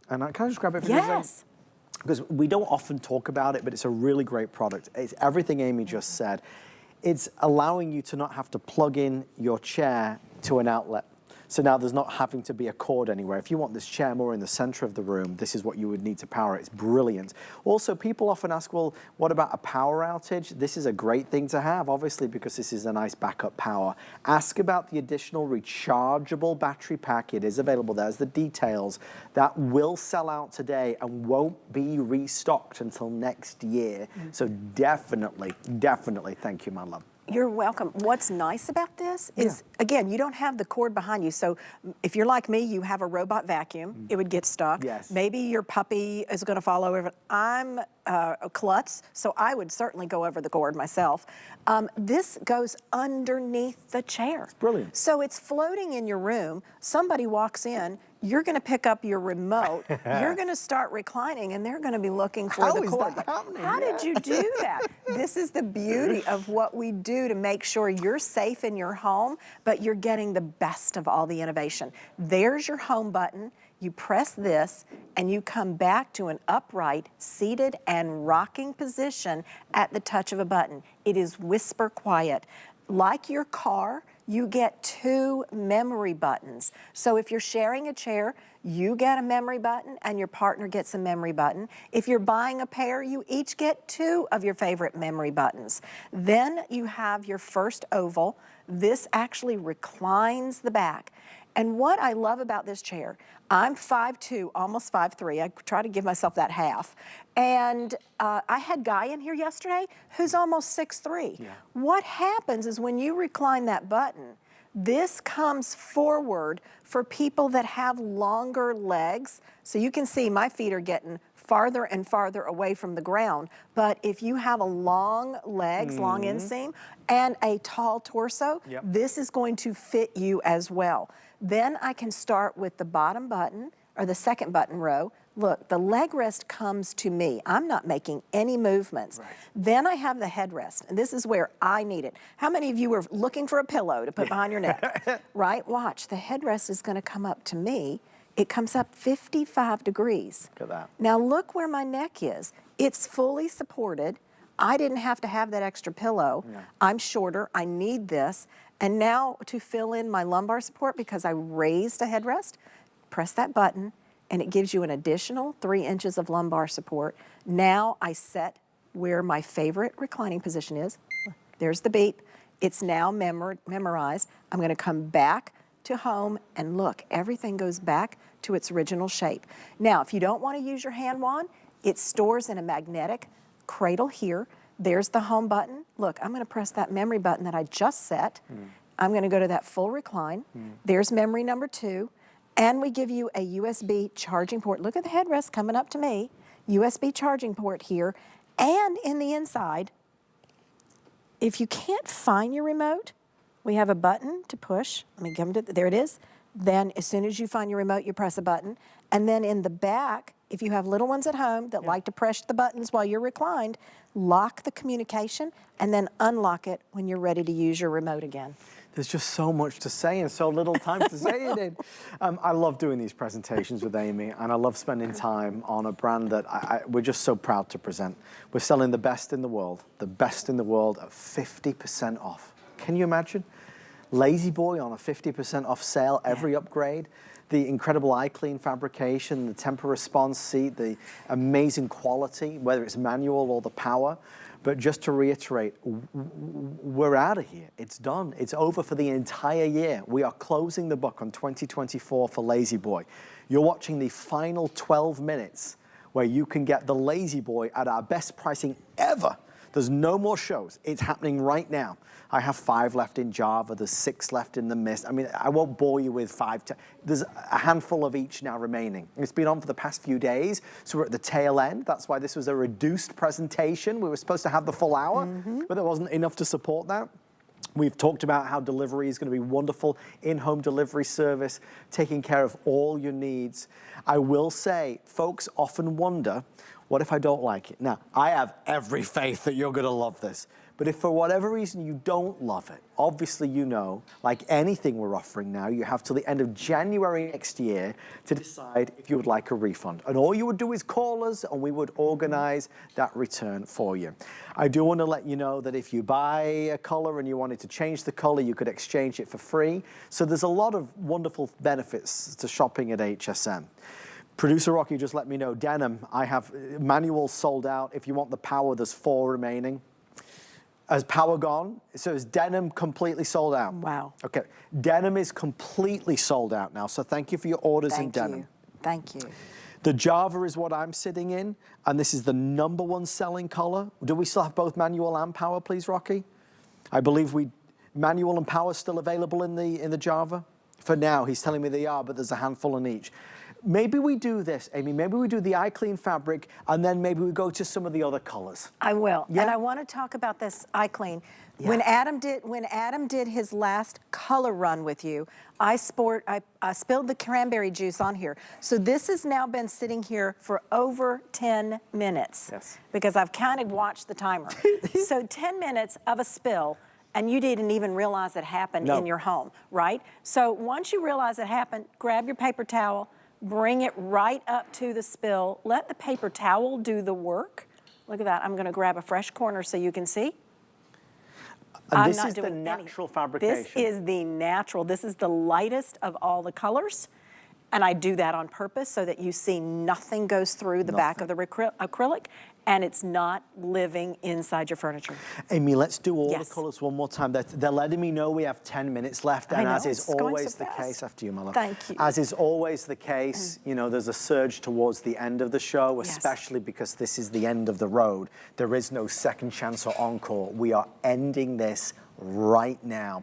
And can I just grab it for you? Yes. Because we don't often talk about it, but it's a really great product. It's everything Amy just said. It's allowing you to not have to plug in your chair to an outlet. So now there's not having to be a cord anywhere. If you want this chair more in the center of the room, this is what you would need to power it. It's brilliant. Also, people often ask, well, what about a power outage? This is a great thing to have, obviously, because this is a nice backup power. Ask about the additional rechargeable battery pack. It is available. There's the details. That will sell out today and won't be restocked until next year. So definitely, definitely thank you, my love. You're welcome. What's nice about this is, again, you don't have the cord behind you. So if you're like me, you have a robot vacuum, it would get stuck. Yes. Maybe your puppy is going to fall over. I'm a klutz, so I would certainly go over the cord myself. This goes underneath the chair. It's brilliant. So it's floating in your room. Somebody walks in, you're going to pick up your remote, you're going to start reclining, and they're going to be looking for the cord. How is that happening? How did you do that? This is the beauty of what we do to make sure you're safe in your home, but you're getting the best of all the innovation. There's your home button. You press this, and you come back to an upright, seated, and rocking position at the touch of a button. It is whisper quiet. Like your car, you get 2 memory buttons. So if you're sharing a chair, you get a memory button and your partner gets a memory button. If you're buying a pair, you each get 2 of your favorite memory buttons. Then you have your first oval. This actually reclines the back. And what I love about this chair, I'm 5'2", almost 5'3". I try to give myself that half. And I had Guy in here yesterday who's almost 6'3". Yeah. What happens is when you recline that button, this comes forward for people that have longer legs. So you can see my feet are getting farther and farther away from the ground. But if you have a long legs, long inseam, and a tall torso, this is going to fit you as well. Then I can start with the bottom button, or the second button row. Look, the leg rest comes to me. I'm not making any movements. Right. Then I have the headrest, and this is where I need it. How many of you are looking for a pillow to put behind your neck? Right? Watch, the headrest is going to come up to me. It comes up 55 degrees. Look at that. Now look where my neck is. It's fully supported. I didn't have to have that extra pillow. Yeah. I'm shorter. I need this. And now to fill in my lumbar support, because I raised a headrest, press that button, and it gives you an additional 3 inches of lumbar support. Now I set where my favorite reclining position is. There's the beep. It's now memorized. I'm going to come back to home, and look, everything goes back to its original shape. Now, if you don't want to use your hand wand, it stores in a magnetic cradle here. There's the home button. Look, I'm going to press that memory button that I just set. I'm going to go to that full recline. There's memory number 2. And we give you a USB charging port. Look at the headrest coming up to me. USB charging port here. And in the inside, if you can't find your remote, we have a button to push. Let me give them to, there it is. Then as soon as you find your remote, you press a button. And then in the back, if you have little ones at home that like to press the buttons while you're reclined, lock the communication and then unlock it when you're ready to use your remote again. There's just so much to say and so little time to say it in. I love doing these presentations with Amy, and I love spending time on a brand that we're just so proud to present. We're selling the best in the world at 50% off. Can you imagine? LaZBoy on a 50% off sale, every upgrade. The incredible iClean fabrication, the TEMPURResponse seat, the amazing quality, whether it's manual or the power. But just to reiterate, we're out of here. It's done. It's over for the entire year. We are closing the book on 2024 for LaZBoy. You're watching the final 12 minutes where you can get the LaZBoy at our best pricing ever. There's no more shows. It's happening right now. I have 5 left in Java. There's 6 left in the Mist. I mean, I won't bore you with 5. There's a handful of each now remaining. It's been on for the past few days, so we're at the tail end. That's why this was a reduced presentation. We were supposed to have the full hour, but there wasn't enough to support that. We've talked about how delivery is going to be wonderful, in-home delivery service, taking care of all your needs. I will say, folks often wonder, What if I don't like it? Now, I have every faith that you're gonna love this. But if for whatever reason you don't love it, obviously you know, like anything we're offering now, you have till the end of January next year to decide if you would like a refund. And all you would do is call us and we would organize that return for you. I do want to let you know that if you buy a color and you wanted to change the color, you could exchange it for free. So there's a lot of wonderful benefits to shopping at HSN. Producer Rocky just let me know, denim, I have manual sold out. If you want the power, there's 4 remaining. Has power gone? So is denim completely sold out? Wow. Okay, denim is completely sold out now, so thank you for your orders in denim. Thank you. The Java is what I'm sitting in, and this is the #1 selling color. Do we still have both manual and power, please, Rocky? I believe manual and power still available in the Java? For now, he's telling me they are, but there's a handful in each. Maybe we do this, Amy. Maybe we do the iClean fabric, and then maybe we go to some of the other colors. I will. Yeah? And I want to talk about this iClean. Yeah. When Adam did his last color run with you, I spilled the cranberry juice on here. So this has now been sitting here for over 10 minutes. Yes. Because I've kind of watched the timer. So 10 minutes of a spill, and you didn't even realize it happened in your home, right? So once you realize it happened, grab your paper towel, bring it right up to the spill. Let the paper towel do the work. Look at that. I'm going to grab a fresh corner so you can see. And this is the natural fabrication. This is the natural. This is the lightest of all the colors. And I do that on purpose so that you see nothing goes through the back of the acrylic, and it's not living inside your furniture. Amy, let's do all the colors one more time. They're letting me know we have 10 minutes left, and as is always the case, after you, my love. Thank you. As is always the case, you know, there's a surge towards the end of the show, especially because this is the end of the road. There is no second chance or encore. We are ending this right now.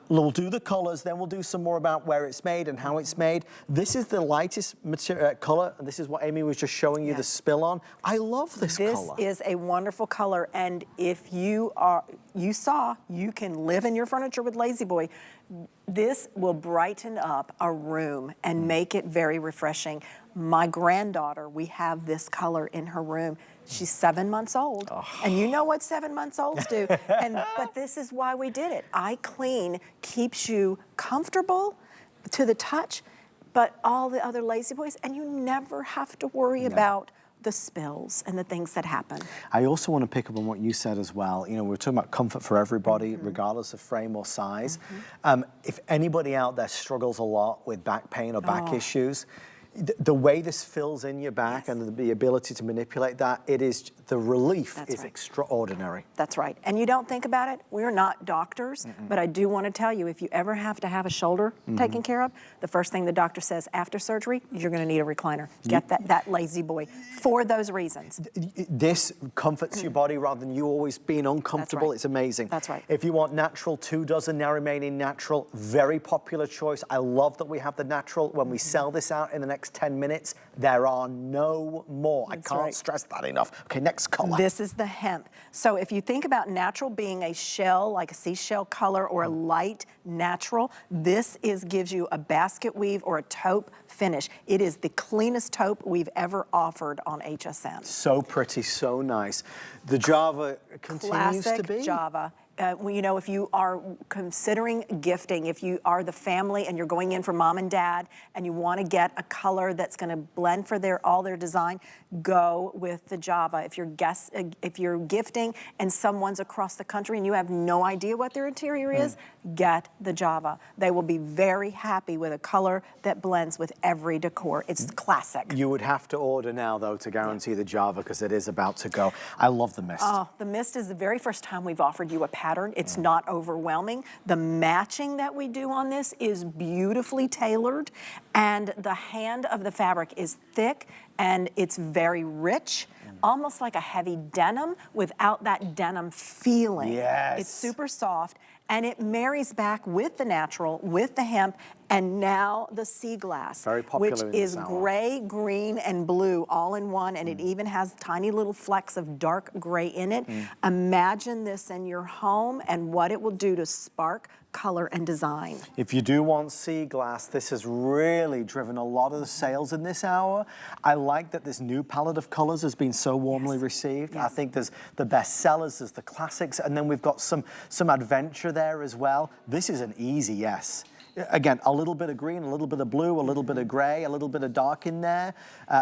We'll do the colors, then we'll do some more about where it's made and how it's made. This is the lightest material, color, and this is what Amy was just showing you the spill on. I love this color. This is a wonderful color, and if you can live in your furniture with LaZBoy, this will brighten up a room and make it very refreshing. My granddaughter, we have this color in her room. She's 7 months old, and you know what 7 months olds do. But this is why we did it. iClean keeps you comfortable to the touch, but all the other LaZBoys, and you never have to worry about the spills and the things that happen. I also want to pick up on what you said as well. You know, we're talking about comfort for everybody, regardless of frame or size. If anybody out there struggles a lot with back pain or back issues, the way this fills in your back and the ability to manipulate that, the relief is extraordinary. That's right. And you don't think about it, we're not doctors, but I do want to tell you, if you ever have to have a shoulder taken care of, the first thing the doctor says after surgery is you're going to need a recliner. Get that LaZBoy for those reasons. This comforts your body rather than you always being uncomfortable. It's amazing. That's right. If you want natural, 2 dozen now remaining natural. Very popular choice. I love that we have the natural. When we sell this out in the next 10 minutes, there are no more. I can't stress that enough. Okay, next color. This is the hemp. So if you think about natural being a shell, like a seashell color, or a light natural, this gives you a basket weave or a taupe finish. It is the cleanest taupe we've ever offered on HSN. So pretty, so nice. The Java continues to be. Classic Java. You know, if you are considering gifting, if you are the family and you're going in for mom and dad and you want to get a color that's going to blend for all their design, go with the Java. If you're gifting and someone's across the country and you have no idea what their interior is, get the Java. They will be very happy with a color that blends with every decor. It's classic. You would have to order now, though, to guarantee the Java because it is about to go. I love the mist. Oh, the mist is the very first time we've offered you a pattern. It's not overwhelming. The matching that we do on this is beautifully tailored, and the hand of the fabric is thick and it's very rich, almost like a heavy denim without that denim feeling. Yes. It's super soft, and it marries back with the natural, with the hemp, And now the sea glass, Very popular which in is this hour. gray, green, and blue all in one, and it even has tiny little flecks of dark gray in it. Imagine this in your home and what it will do to spark color and design. If you do want sea glass, this has really driven a lot of the sales in this hour. I like that this new palette of colors has been so warmly received. I think there's the best sellers, there's the classics, and then we've got some adventure there as well. This is an easy yes. Again, a little bit of green, a little bit of blue, a little bit of gray, a little bit of dark in there.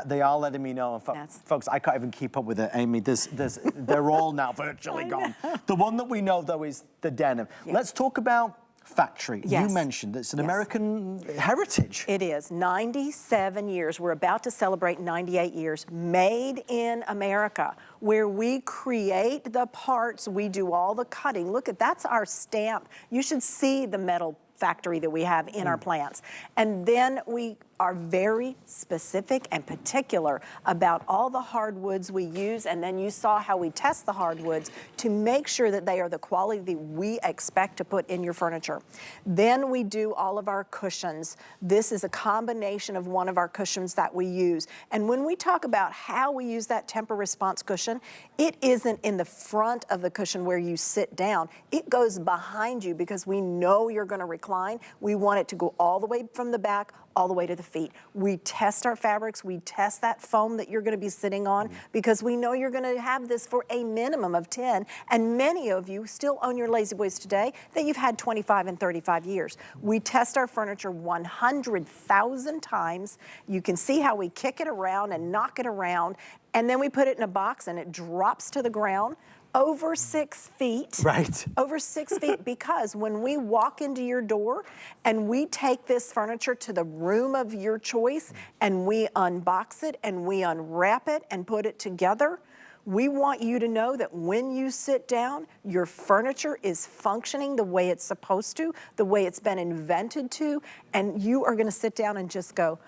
They are letting me know. Folks, I can't even keep up with it, Amy. They're all now virtually gone. The one that we know, though, is the denim. Let's talk about factory. You mentioned it's an American heritage. It is 97 years. We're about to celebrate 98 years. Made in America, where we create the parts, we do all the cutting. Look at that's our stamp. You should see the metal factory that we have in our plants. And then we are very specific and particular about all the hardwoods we use, and then you saw how we test the hardwoods to make sure that they are the quality we expect to put in your furniture. Then we do all of our cushions. This is a combination of one of our cushions that we use. And when we talk about how we use that TEMPURResponse cushion, it isn't in the front of the cushion where you sit down. It goes behind you because we know you're going to recline. We want it to go all the way from the back, all the way to the feet. We test our fabrics, we test that foam that you're gonna be sitting on because we know you're gonna have this for a minimum of 10, and many of you still own your LaZBoys today that you've had 25 and 35 years. We test our furniture 100,000 times. You can see how we kick it around and knock it around, and then we put it in a box and it drops to the ground. Over 6 feet. Right. Over 6 feet, because when we walk into your door and we take this furniture to the room of your choice and we unbox it and we unwrap it and put it together, we want you to know that when you sit down, your furniture is functioning the way it's supposed to, the way it's been invented to, and you are gonna sit down and just go,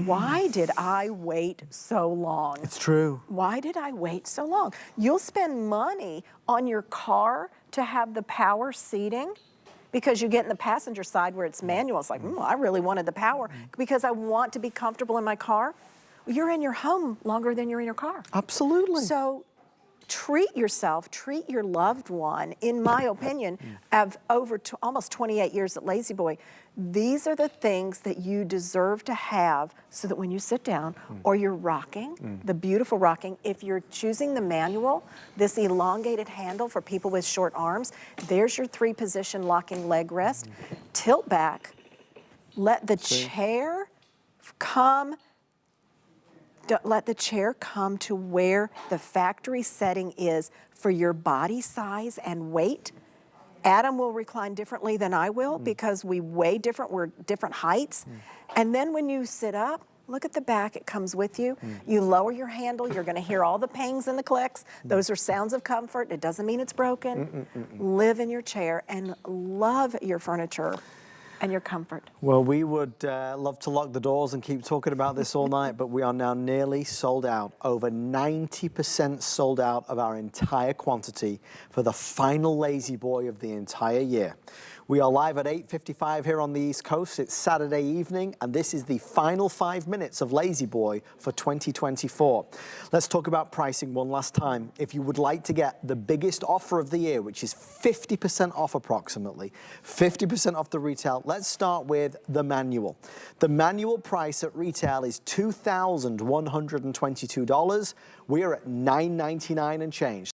why did I wait so long? It's true. Why did I wait so long? You'll spend money on your car to have the power seating because you get in the passenger side where it's manual. It's like, I really wanted the power because I want to be comfortable in my car. You're in your home longer than you're in your car. Absolutely. So treat yourself, treat your loved one. In my opinion, of almost 28 years at LaZBoy, these are the things that you deserve to have so that when you sit down or you're rocking, the beautiful rocking, if you're choosing the manual, this elongated handle for people with short arms, there's your 3-position locking leg rest. Tilt back, let the chair come. Let the chair come to where the factory setting is for your body size and weight. Adam will recline differently than I will because we weigh different, we're different heights. And then when you sit up, look at the back, it comes with you. You lower your handle, you're gonna hear all the pangs and the clicks. Those are sounds of comfort. It doesn't mean it's broken. Live in your chair and love your furniture and your comfort. Well, we would love to lock the doors and keep talking about this all night, but we are now nearly sold out. Over 90% sold out of our entire quantity for the final LaZBoy of the entire year. We are live at 8:55 here on the East Coast. It's Saturday evening, and this is the final 5 minutes of LaZBoy for 2024. Let's talk about pricing one last time. If you would like to get the biggest offer of the year, which is 50% off approximately, 50% off the retail, let's start with the manual. The manual price at retail is $2,122. We are at $999 and change.